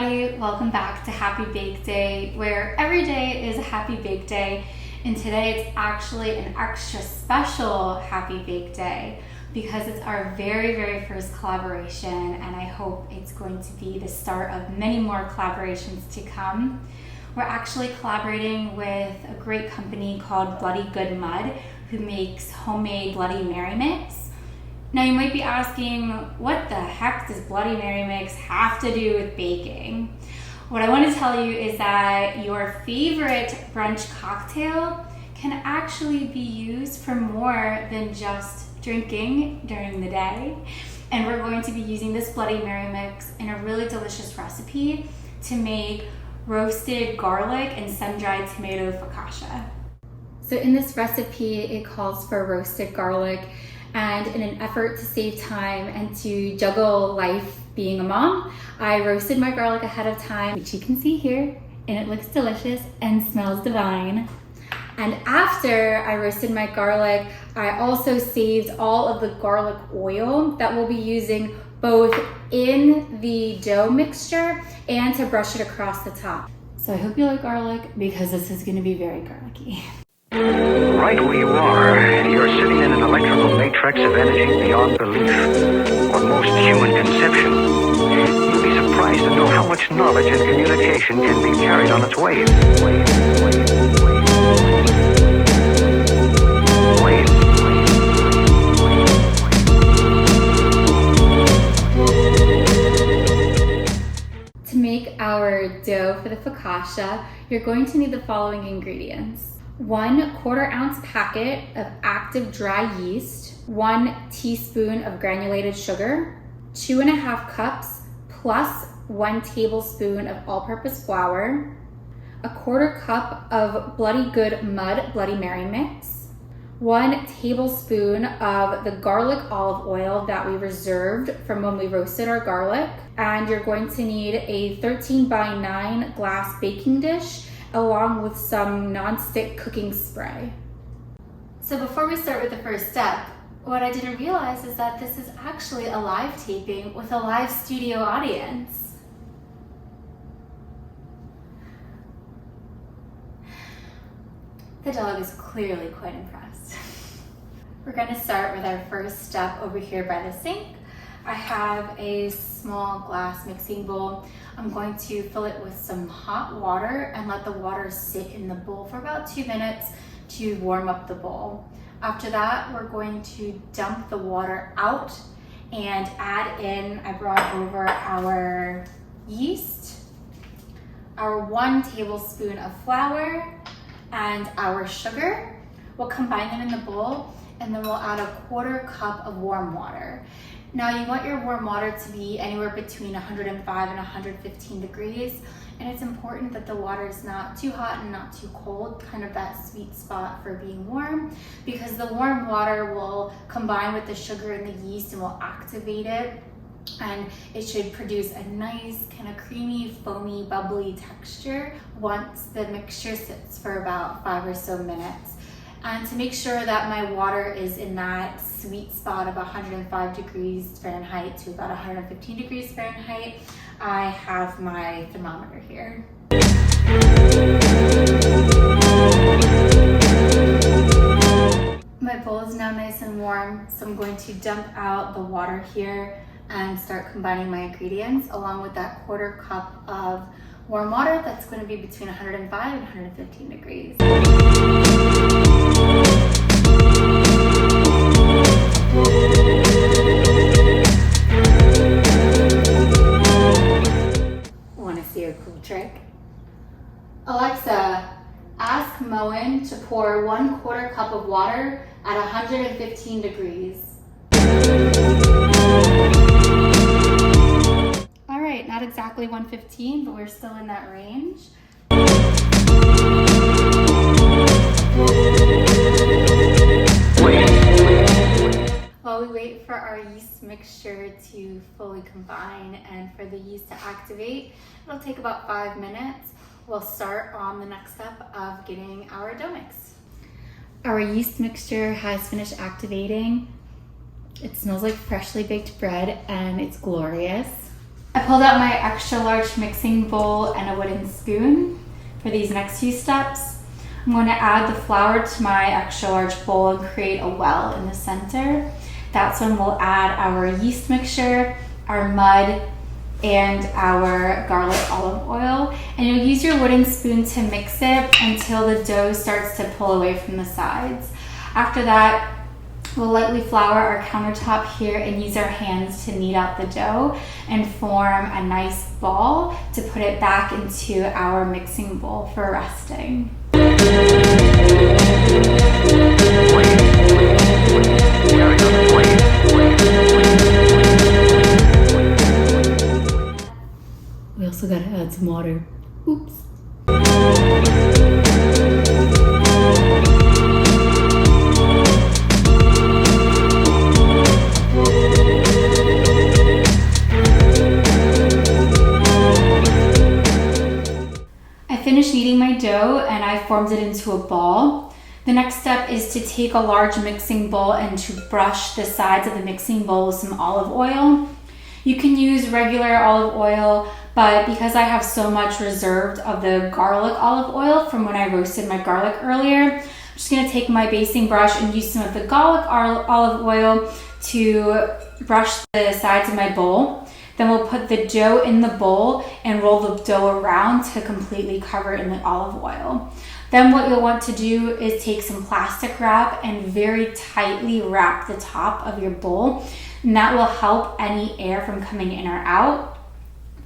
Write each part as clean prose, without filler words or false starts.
everybody, welcome back to Happy Bake Day, where every day is a happy bake day, and today it's actually an extra special Happy Bake Day because it's our very first collaboration, and I hope it's going to be the start of many more collaborations to come. We're actually collaborating with a great company called Bloody Good Mud, who makes homemade Bloody Mary mix. Now you might be asking, what the heck does Bloody Mary mix have to do with baking? What I want to tell you is that your favorite brunch cocktail can actually be used for more than just drinking during the day. And we're going to be using this Bloody Mary mix in a really delicious recipe to make roasted garlic and sun-dried tomato focaccia. So in this recipe, it calls for roasted garlic, and in an effort to save time and to juggle life being a mom, I roasted my garlic ahead of time, which you can see here, and it looks delicious and smells divine. And after I roasted my garlic, I also saved all of the garlic oil that we'll be using both in the dough mixture and to brush it across the top. So I hope you like garlic because this is gonna be very garlicky. Right where you are, you're sitting in an electrical matrix of energy beyond belief, or most human conception. You'd be surprised to know how much knowledge and communication can be carried on its waves. To make our dough for the focaccia, you're going to need the following ingredients. 1 1/4-ounce packet of active dry yeast, 1 teaspoon of granulated sugar, 2.5 cups plus 1 tablespoon of all-purpose flour, 1/4 cup of Bloody Good Mud Bloody Mary mix, 1 tablespoon of the garlic olive oil that we reserved from when we roasted our garlic, and you're going to need a 13x9 glass baking dish along with some non-stick cooking spray. So before we start with the first step, what I didn't realize is that this is actually a live taping with a live studio audience. The dog is clearly quite impressed. We're going to start with our first step over here by the sink. I have a small glass mixing bowl. I'm going to fill it with some hot water and let the water sit in the bowl for about 2 minutes to warm up the bowl. After that, we're going to dump the water out and add in, I brought over our yeast, our 1 tablespoon of flour, and our sugar. We'll combine them in the bowl, and then we'll add a 1/4 cup of warm water. Now you want your warm water to be anywhere between 105 and 115 degrees, and it's important that the water is not too hot and not too cold, kind of that sweet spot for being warm, because the warm water will combine with the sugar and the yeast and will activate it, and it should produce a nice kind of creamy, foamy, bubbly texture once the mixture sits for about 5 or so minutes. And to make sure that my water is in that sweet spot of 105 degrees Fahrenheit to about 115 degrees Fahrenheit, I have my thermometer here. My bowl is now nice and warm, so I'm going to dump out the water here and start combining my ingredients along with that 1/4 cup of warm water that's going to be between 105 and 115 degrees. Want to see a cool trick? Alexa, ask Moen to pour 1/4 cup of water at 115 degrees. All right, not exactly 115, but we're still in that range. While we wait for our yeast mixture to fully combine and for the yeast to activate, it'll take about 5 minutes. We'll start on the next step of getting our dough mix. Our yeast mixture has finished activating. It smells like freshly baked bread and it's glorious. I pulled out my extra large mixing bowl and a wooden spoon for these next few steps. I'm going to add the flour to my extra large bowl and create a well in the center. That's when we'll add our yeast mixture, our mud, and our garlic olive oil. And you'll use your wooden spoon to mix it until the dough starts to pull away from the sides. After that, we'll lightly flour our countertop here and use our hands to knead out the dough and form a nice ball to put it back into our mixing bowl for resting. We also gotta add some water. Oops. I finished kneading my dough and I formed it into a ball. The next step is to take a large mixing bowl and to brush the sides of the mixing bowl with some olive oil. You can use regular olive oil, but because I have so much reserved of the garlic olive oil from when I roasted my garlic earlier, I'm just gonna take my basting brush and use some of the garlic olive oil to brush the sides of my bowl. Then we'll put the dough in the bowl and roll the dough around to completely cover it in the olive oil. Then what you'll want to do is take some plastic wrap and very tightly wrap the top of your bowl, and that will help any air from coming in or out.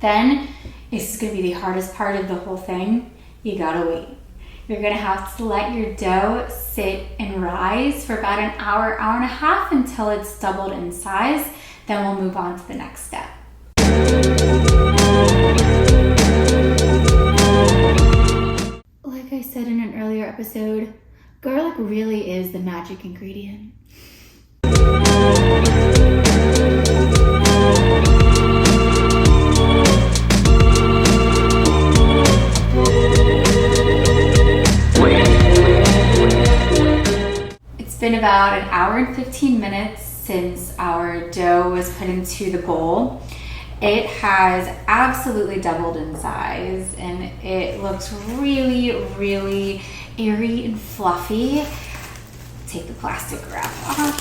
Then, this is gonna be the hardest part of the whole thing, you gotta wait. You're gonna have to let your dough sit and rise for about an hour, hour and a half until it's doubled in size. Then we'll move on to the next step. Like I said in an earlier episode, garlic really is the magic ingredient. It's been about an hour and 15 minutes since our dough was put into the bowl. It has absolutely doubled in size and it looks really, really airy and fluffy. Take the plastic wrap off.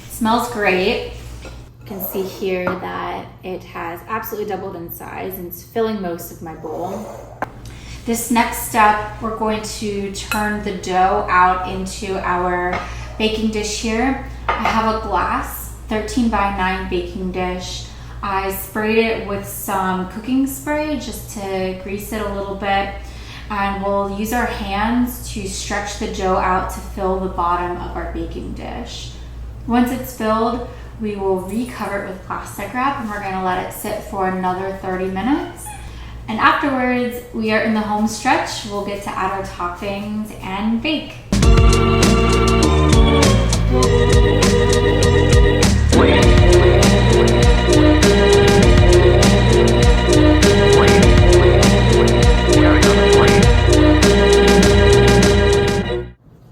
It smells great. You can see here that it has absolutely doubled in size and it's filling most of my bowl. This next step, we're going to turn the dough out into our baking dish here. I have a glass 13 by 9 baking dish. I sprayed it with some cooking spray just to grease it a little bit. And we'll use our hands to stretch the dough out to fill the bottom of our baking dish. Once it's filled, we will recover it with plastic wrap and we're gonna let it sit for another 30 minutes. And afterwards, we are in the home stretch. We'll get to add our toppings and bake.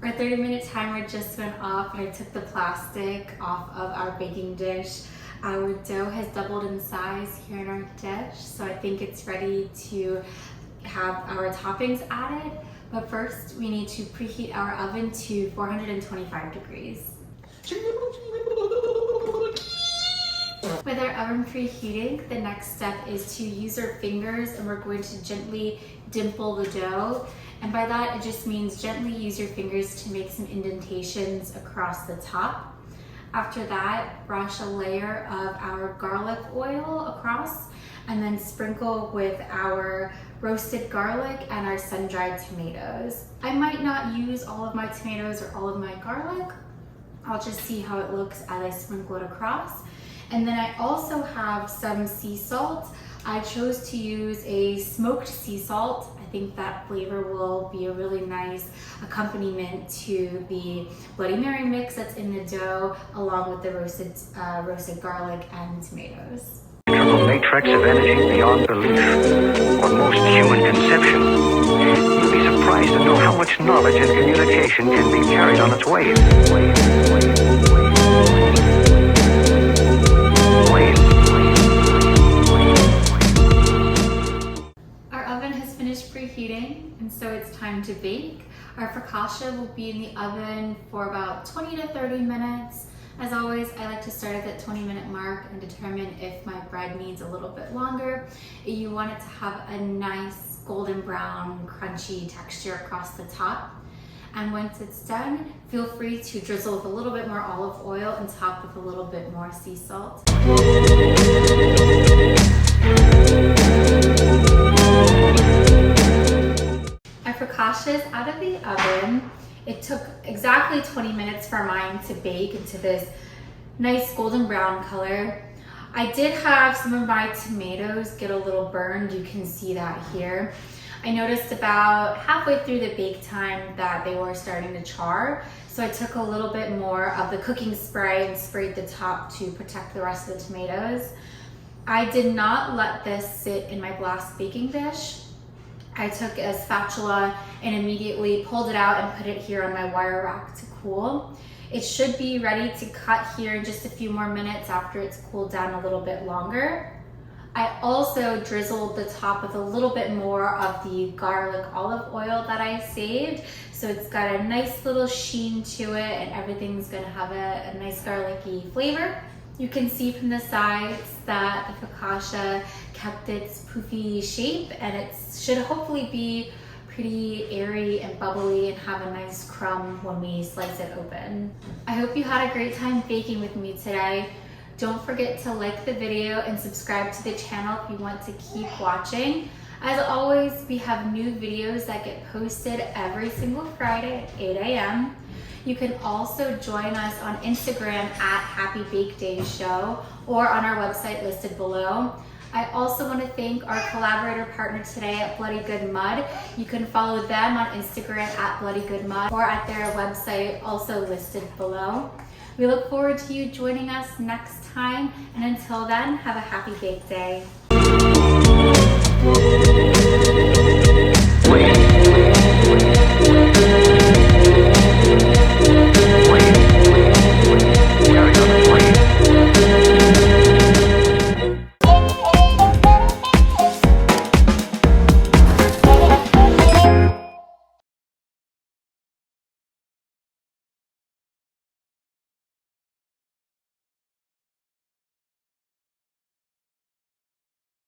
Our 30-minute timer just went off and I took the plastic off of our baking dish. Our dough has doubled in size here in our dish, so I think it's ready to have our toppings added. But first, we need to preheat our oven to 425 degrees. With our oven preheating, the next step is to use our fingers and we're going to gently dimple the dough. And by that, it just means gently use your fingers to make some indentations across the top. After that, brush a layer of our garlic oil across and then sprinkle with our roasted garlic and our sun-dried tomatoes. I might not use all of my tomatoes or all of my garlic. I'll just see how it looks as I sprinkle it across. And then I also have some sea salt. I chose to use a smoked sea salt. I think that flavor will be a really nice accompaniment to the Bloody Mary mix that's in the dough, along with the roasted garlic and tomatoes. Electrical matrix of energy beyond belief, or most human conception. You'll be surprised to know how much knowledge and communication can be carried on its waves. overheating, and so it's time to bake. Our focaccia will be in the oven for about 20 to 30 minutes. As always, I like to start at that 20-minute mark and determine if my bread needs a little bit longer. You want it to have a nice golden brown, crunchy texture across the top. And once it's done, feel free to drizzle with a little bit more olive oil and top with a little bit more sea salt. Our focaccia is out of the oven. It took exactly 20 minutes for mine to bake into this nice golden brown color. I did have some of my tomatoes get a little burned. You can see that here. I noticed about halfway through the bake time that they were starting to char. So I took a little bit more of the cooking spray and sprayed the top to protect the rest of the tomatoes. I did not let this sit in my glass baking dish. I took a spatula and immediately pulled it out and put it here on my wire rack to cool. It should be ready to cut here in just a few more minutes after it's cooled down a little bit longer. I also drizzled the top with a little bit more of the garlic olive oil that I saved. So it's got a nice little sheen to it and everything's gonna have a nice garlicky flavor. You can see from the sides that the focaccia kept its poofy shape, and it should hopefully be pretty airy and bubbly and have a nice crumb when we slice it open. I hope you had a great time baking with me today. Don't forget to like the video and subscribe to the channel if you want to keep watching. As always, we have new videos that get posted every single Friday at 8 a.m. You can also join us on Instagram at Happy Bake Day Show or on our website listed below. I also want to thank our collaborator partner today at Bloody Good Mud. You can follow them on Instagram at Bloody Good Mud or at their website also listed below. We look forward to you joining us next time, and until then, have a happy bake day.